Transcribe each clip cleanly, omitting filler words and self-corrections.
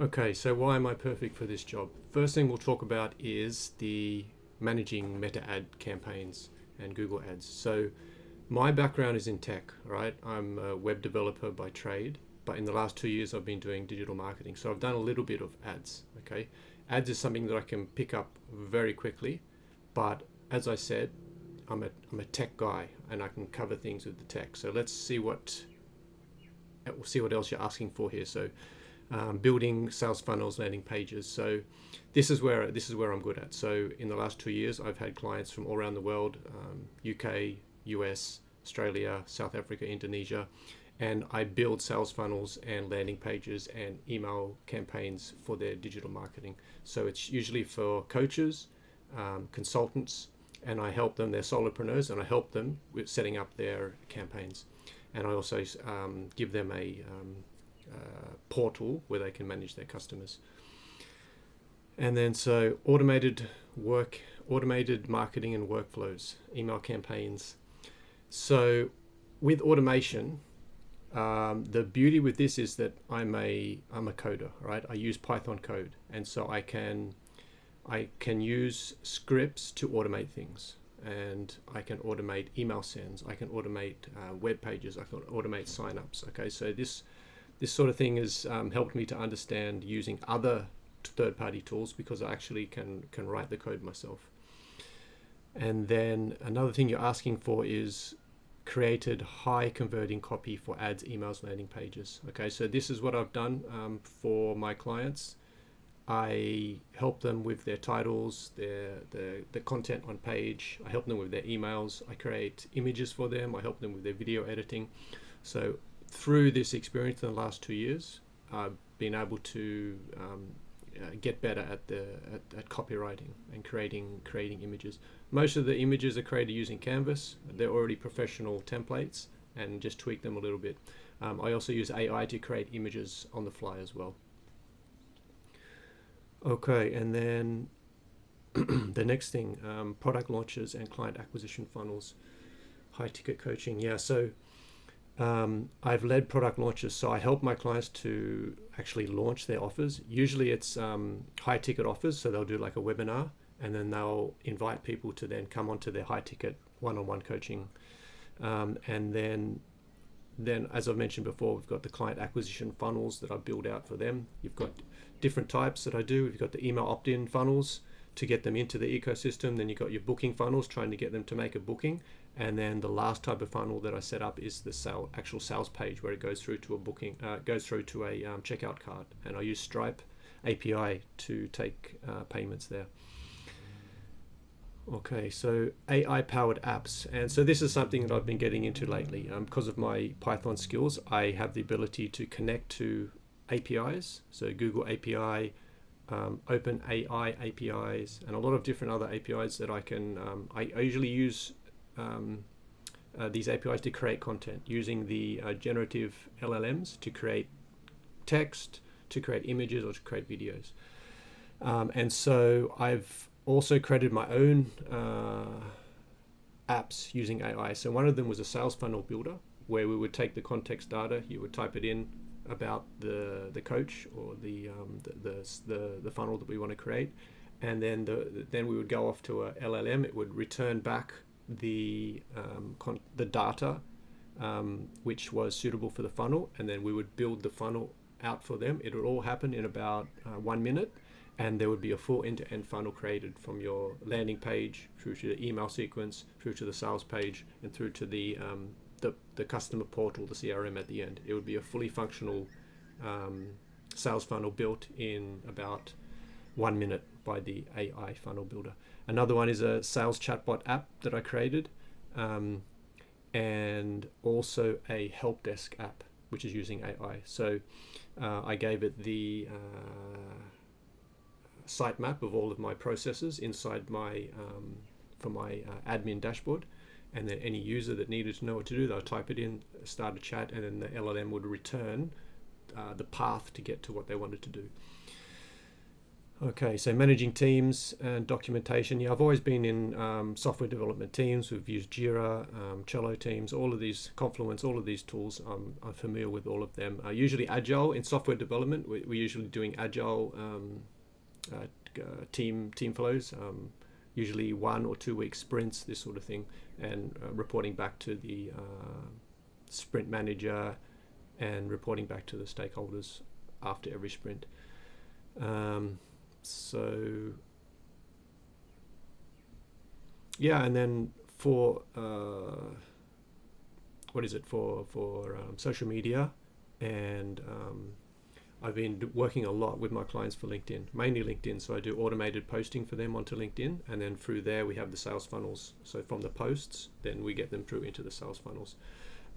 Okay, so why am I perfect for this job? First thing we'll talk about is the managing meta ad campaigns and Google Ads. So my background is in tech, right? I'm a web developer by trade, but in the last 2 years I've been doing digital marketing. So I've done a little bit of ads, okay? Ads is something that I can pick up very quickly, but as I said, I'm a tech guy and I can cover things with the tech. So let's see what else you're asking for here. So building sales funnels, landing pages. So this is where I'm good at. So in the last 2 years, I've had clients from all around the world, UK, US, Australia, South Africa, Indonesia, and I build sales funnels and landing pages and email campaigns for their digital marketing. So it's usually for coaches, consultants, and I help them. They're solopreneurs, and I help them with setting up their campaigns. And I also give them a portal where they can manage their customers. And then so automated marketing and workflows, email campaigns. So with automation, the beauty with this is that I'm a coder, right? I use Python code, and so I can use scripts to automate things, and I can automate email sends, I can automate web pages, I can automate signups. Okay, so this sort of thing has helped me to understand using other third-party tools, because I actually can write the code myself. And then another thing you're asking for is created high converting copy for ads, emails, landing pages. Okay, so this is what I've done for my clients. I help them with their titles, the content on page. I help them with their emails. I create images for them. I help them with their video editing. So through this experience in the last 2 years, I've been able to get better at copywriting and creating images. Most of the images are created using Canvas. They're already professional templates, and just tweak them a little bit. I also use AI to create images on the fly as well. Okay, and then the next thing, product launches and client acquisition funnels, high ticket coaching. Yeah, so I've led product launches, so I help my clients to actually launch their offers. Usually it's high ticket offers, so they'll do like a webinar, and then they'll invite people to then come onto their high ticket one-on-one coaching. And then as I've mentioned before, we've got the client acquisition funnels that I build out for them. You've got different types that I do. We've got the email opt-in funnels to get them into the ecosystem. Then you've got your booking funnels, trying to get them to make a booking. And then the last type of funnel that I set up is the actual sales page, where it goes through to a booking, goes through to a checkout cart. And I use Stripe API to take payments there. Okay, so AI-powered apps. And so this is something that I've been getting into lately. Because of my Python skills, I have the ability to connect to APIs. So Google API, OpenAI APIs, and a lot of different other APIs that I can, I usually use these APIs to create content using the generative LLMs to create text, to create images, or to create videos. And so I've also created my own apps using AI. So one of them was a sales funnel builder, where we would take the context data, you would type it in about the coach or the funnel that we want to create, and then then we would go off to a LLM. It would return back the data which was suitable for the funnel, and then we would build the funnel out for them. It would all happen in about 1 minute, and there would be a full end-to-end funnel created from your landing page through to the email sequence, through to the sales page, and through to the customer portal, the CRM at the end. It would be a fully functional sales funnel built in about 1 minute by the AI funnel builder. Another one is a sales chatbot app that I created, and also a help desk app, which is using AI. So I gave it the sitemap of all of my processes inside my for my admin dashboard, and then any user that needed to know what to do, they'll type it in, start a chat, and then the LLM would return the path to get to what they wanted to do. Okay, so managing teams and documentation. Yeah, I've always been in software development teams. We've used Jira, Trello teams, all of these, Confluence, all of these tools. I'm familiar with all of them. Usually Agile in software development. We're usually doing Agile team flows. Usually 1 or 2 week sprints, this sort of thing, and reporting back to the sprint manager and reporting back to the stakeholders after every sprint. So yeah, and then for what is it for social media, and I've been working a lot with my clients for LinkedIn, mainly LinkedIn. So I do automated posting for them onto LinkedIn, and then through there we have the sales funnels. So from the posts, then we get them through into the sales funnels.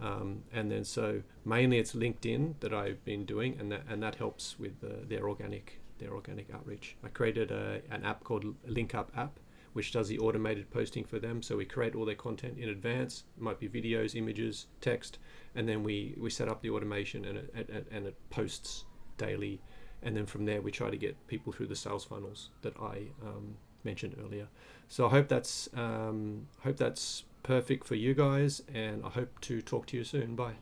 And then so mainly it's LinkedIn that I've been doing, and that helps with their organic outreach. I created an app called LinkUp app, which does the automated posting for them. So we create all their content in advance. It might be videos, images, text, and then we set up the automation, and it posts daily. And then from there we try to get people through the sales funnels that I mentioned earlier. So I hope that's perfect for you guys, and I hope to talk to you soon. Bye.